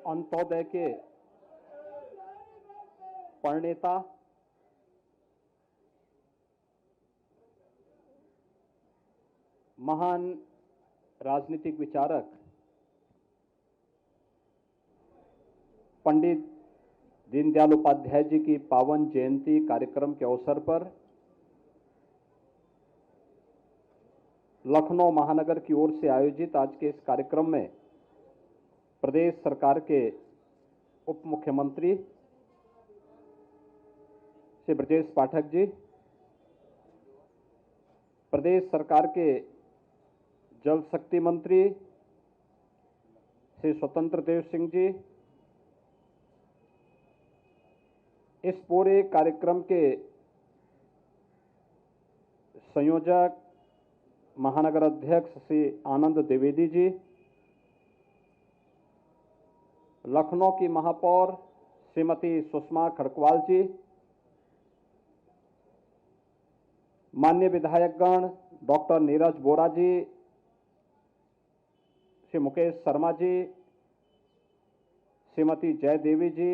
अंत्योदय के प्रणेता, महान राजनीतिक विचारक पंडित दीनदयाल उपाध्याय जी की पावन जयंती कार्यक्रम के अवसर पर लखनऊ महानगर की ओर से आयोजित आज के इस कार्यक्रम में प्रदेश सरकार के उप मुख्यमंत्री श्री ब्रजेश पाठक जी, प्रदेश सरकार के जल शक्ति मंत्री श्री स्वतंत्र देव सिंह जी, इस पूरे कार्यक्रम के संयोजक महानगर अध्यक्ष श्री आनंद द्विवेदी जी, लखनऊ की महापौर श्रीमती सुषमा खड़कवाल जी, माननीय विधायकगण डॉक्टर नीरज बोरा जी, श्री मुकेश शर्मा जी, श्रीमती जय देवी जी,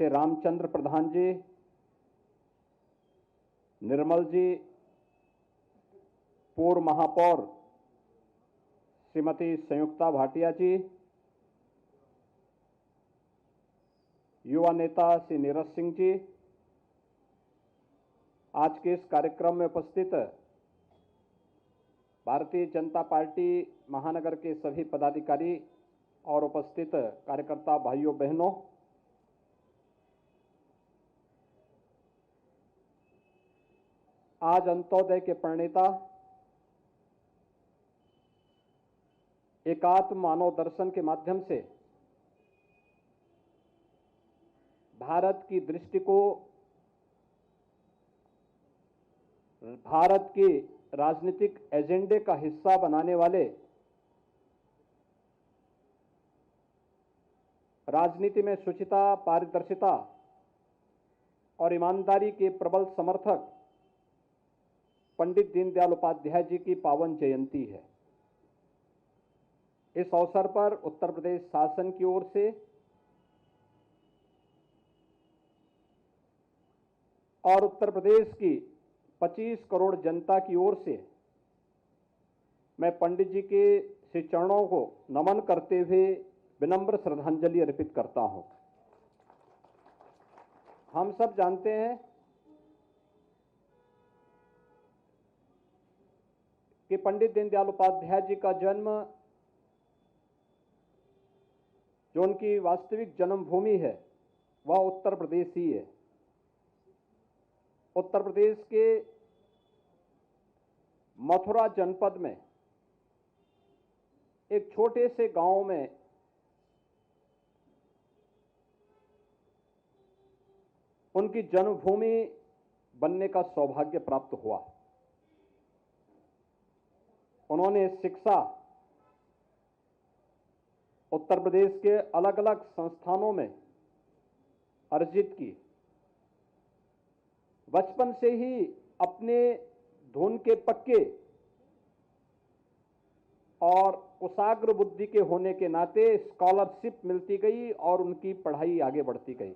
श्री रामचंद्र प्रधान जी, निर्मल जी, पूर्व महापौर श्रीमती संयुक्ता भाटिया जी, युवा नेता श्री नीरज सिंह जी, आज के इस कार्यक्रम में उपस्थित भारतीय जनता पार्टी महानगर के सभी पदाधिकारी और उपस्थित कार्यकर्ता भाइयों बहनों, आज अंत्योदय के प्रणेता एकात्म मानव दर्शन के माध्यम से भारत की दृष्टि को भारत के राजनीतिक एजेंडे का हिस्सा बनाने वाले, राजनीति में शुचिता, पारदर्शिता और ईमानदारी के प्रबल समर्थक पंडित दीनदयाल उपाध्याय जी की पावन जयंती है। इस अवसर पर उत्तर प्रदेश शासन की ओर से और उत्तर प्रदेश की 25 करोड़ जनता की ओर से मैं पंडित जी के श्री चरणों को नमन करते हुए विनम्र श्रद्धांजलि अर्पित करता हूं। हम सब जानते हैं कि पंडित दीनदयाल उपाध्याय जी का जन्म, जो उनकी वास्तविक जन्मभूमि है, वह उत्तर प्रदेश ही है। उत्तर प्रदेश के मथुरा जनपद में एक छोटे से गांव में उनकी जन्मभूमि बनने का सौभाग्य प्राप्त हुआ। उन्होंने शिक्षा उत्तर प्रदेश के अलग अलग संस्थानों में अर्जित की। बचपन से ही अपने धुन के पक्के और कुशाग्र बुद्धि के होने के नाते स्कॉलरशिप मिलती गई और उनकी पढ़ाई आगे बढ़ती गई।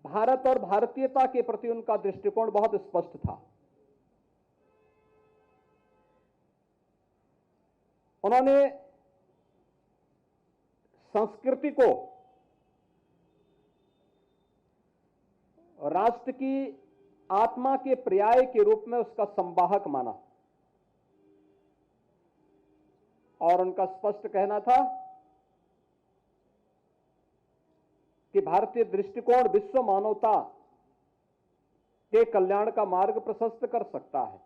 भारत और भारतीयता के प्रति उनका दृष्टिकोण बहुत स्पष्ट था। उन्होंने संस्कृति को राष्ट्र की आत्मा के पर्याय के रूप में उसका संवाहक माना और उनका स्पष्ट कहना था कि भारतीय दृष्टिकोण विश्व मानवता के कल्याण का मार्ग प्रशस्त कर सकता है,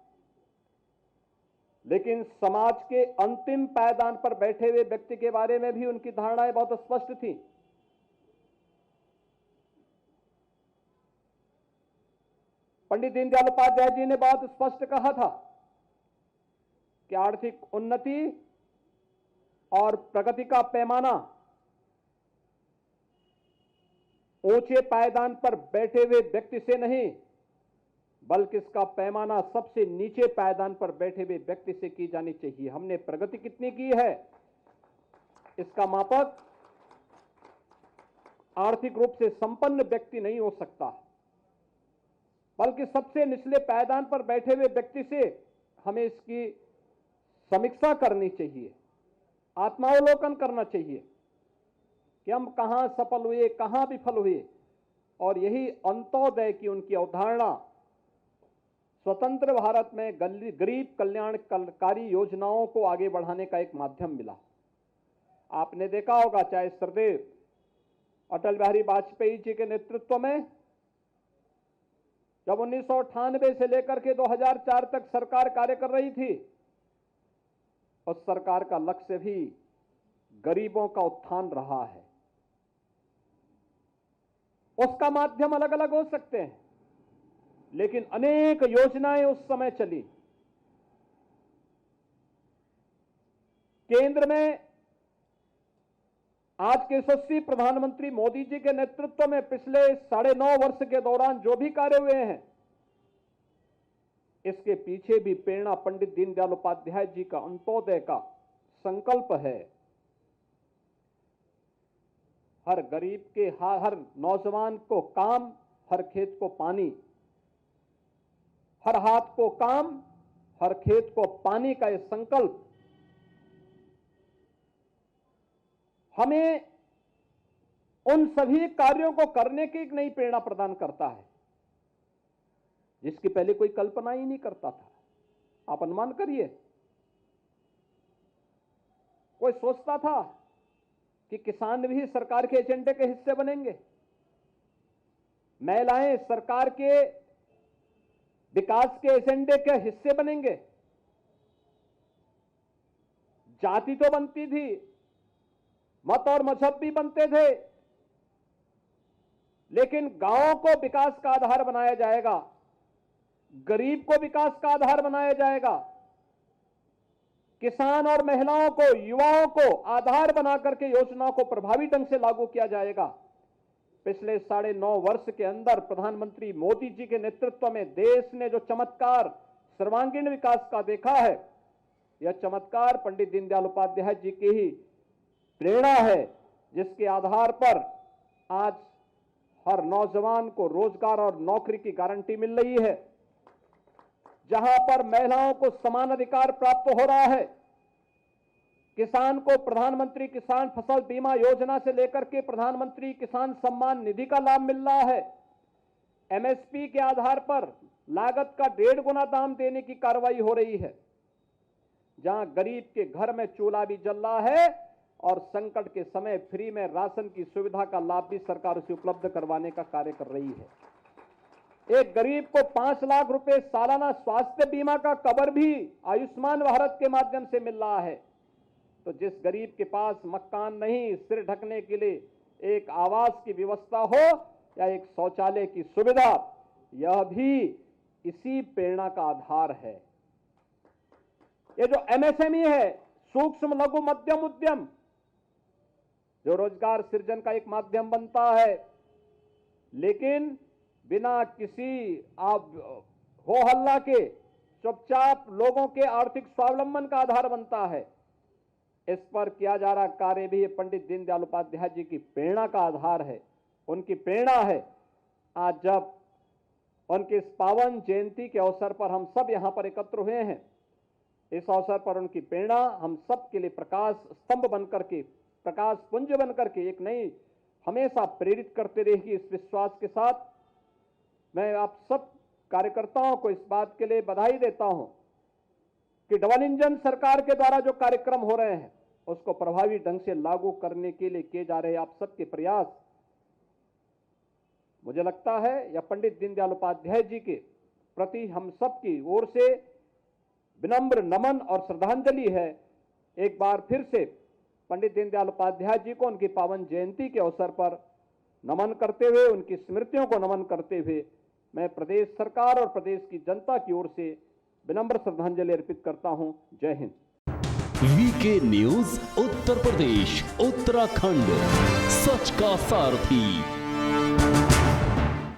लेकिन समाज के अंतिम पायदान पर बैठे हुए व्यक्ति के बारे में भी उनकी धारणाएं बहुत स्पष्ट थी। पंडित दीनदयाल उपाध्याय जी ने बहुत स्पष्ट कहा था कि आर्थिक उन्नति और प्रगति का पैमाना ऊंचे पायदान पर बैठे हुए व्यक्ति से नहीं, बल्कि इसका पैमाना सबसे नीचे पायदान पर बैठे हुए व्यक्ति से की जानी चाहिए। हमने प्रगति कितनी की है, इसका मापक आर्थिक रूप से संपन्न व्यक्ति नहीं हो सकता, बल्कि सबसे निचले पायदान पर बैठे हुए व्यक्ति से हमें इसकी समीक्षा करनी चाहिए, आत्मावलोकन करना चाहिए कि हम कहां सफल हुए, कहां विफल हुए। और यही अंत्योदय की उनकी अवधारणा स्वतंत्र भारत में गरीब कल्याणकारी योजनाओं को आगे बढ़ाने का एक माध्यम मिला। आपने देखा होगा, चाहे सरदेव अटल बिहारी वाजपेयी जी के नेतृत्व में जब 1998 से लेकर के 2004 तक सरकार कार्य कर रही थी, उस सरकार का लक्ष्य भी गरीबों का उत्थान रहा है। उसका माध्यम अलग अलग हो सकते हैं, लेकिन अनेक योजनाएं उस समय चली। केंद्र में आज के यशस्वी प्रधानमंत्री मोदी जी के नेतृत्व में पिछले 9.5 वर्ष के दौरान जो भी कार्य हुए हैं, इसके पीछे भी प्रेरणा पंडित दीनदयाल उपाध्याय जी का अंत्योदय का संकल्प है। हर गरीब के, हर नौजवान को काम, हर खेत को पानी, हर हाथ को काम, हर खेत को पानी का यह संकल्प हमें उन सभी कार्यों को करने की एक नई प्रेरणा प्रदान करता है, जिसकी पहले कोई कल्पना ही नहीं करता था। आप अनुमान करिए, कोई सोचता था कि किसान भी सरकार के एजेंडे के हिस्से बनेंगे, महिलाएं सरकार के विकास के एजेंडे के हिस्से बनेंगे। जाति तो बनती थी, मत और मजहब भी बनते थे, लेकिन गांवों को विकास का आधार बनाया जाएगा, गरीब को विकास का आधार बनाया जाएगा, किसान और महिलाओं को, युवाओं को आधार बनाकर के योजनाओं को प्रभावी ढंग से लागू किया जाएगा। पिछले 9.5 वर्ष के अंदर प्रधानमंत्री मोदी जी के नेतृत्व में देश ने जो चमत्कार सर्वांगीण विकास का देखा है, यह चमत्कार पंडित दीनदयाल उपाध्याय जी की ही प्रेरणा है, जिसके आधार पर आज हर नौजवान को रोजगार और नौकरी की गारंटी मिल रही है, जहां पर महिलाओं को समान अधिकार प्राप्त हो रहा है, किसान को प्रधानमंत्री किसान फसल बीमा योजना से लेकर के प्रधानमंत्री किसान सम्मान निधि का लाभ मिल रहा है, एमएसपी के आधार पर लागत का 1.5 गुना दाम देने की कार्रवाई हो रही है, जहां गरीब के घर में चूल्हा भी जल रहा है और संकट के समय फ्री में राशन की सुविधा का लाभ भी सरकार उसे उपलब्ध करवाने का कार्य कर रही है। एक गरीब को 5 लाख रुपए सालाना स्वास्थ्य बीमा का कवर भी आयुष्मान भारत के माध्यम से मिल रहा है। तो जिस गरीब के पास मकान नहीं, सिर ढकने के लिए एक आवास की व्यवस्था हो या एक शौचालय की सुविधा, यह भी इसी प्रेरणा का आधार है। ये जो एमएसएमई है, सूक्ष्म लघु मध्यम उद्यम, जो रोजगार सृजन का एक माध्यम बनता है, लेकिन बिना किसी हो हल्ला के चुपचाप लोगों के आर्थिक स्वावलंबन का आधार बनता है। इस पर किया जा रहा कार्य भी पंडित दीनदयाल उपाध्याय जी की प्रेरणा का आधार है, उनकी प्रेरणा है। आज जब उनके इस पावन जयंती के अवसर पर हम सब यहां पर एकत्र हुए हैं, इस अवसर पर उनकी प्रेरणा हम सब के लिए प्रकाश स्तंभ बनकर के, प्रकाश पुंज बनकर के एक नई हमेशा प्रेरित करते रहेगी। इस विश्वास के साथ मैं आप सब कार्यकर्ताओं को इस बात के लिए बधाई देता हूं कि डबल इंजन सरकार के द्वारा जो कार्यक्रम हो रहे हैं, उसको प्रभावी ढंग से लागू करने के लिए किए जा रहे आप सबके प्रयास, मुझे लगता है यह पंडित दीनदयाल उपाध्याय जी के प्रति हम सब की ओर से विनम्र नमन और श्रद्धांजलि है। एक बार फिर से पंडित दीनदयाल उपाध्याय जी को उनकी पावन जयंती के अवसर पर नमन करते हुए, उनकी स्मृतियों को नमन करते हुए, मैं प्रदेश सरकार और प्रदेश की जनता की ओर से विनम्र श्रद्धांजलि अर्पित करता हूं। जय हिंद। वीके न्यूज उत्तर प्रदेश उत्तराखंड, सच का सारथी।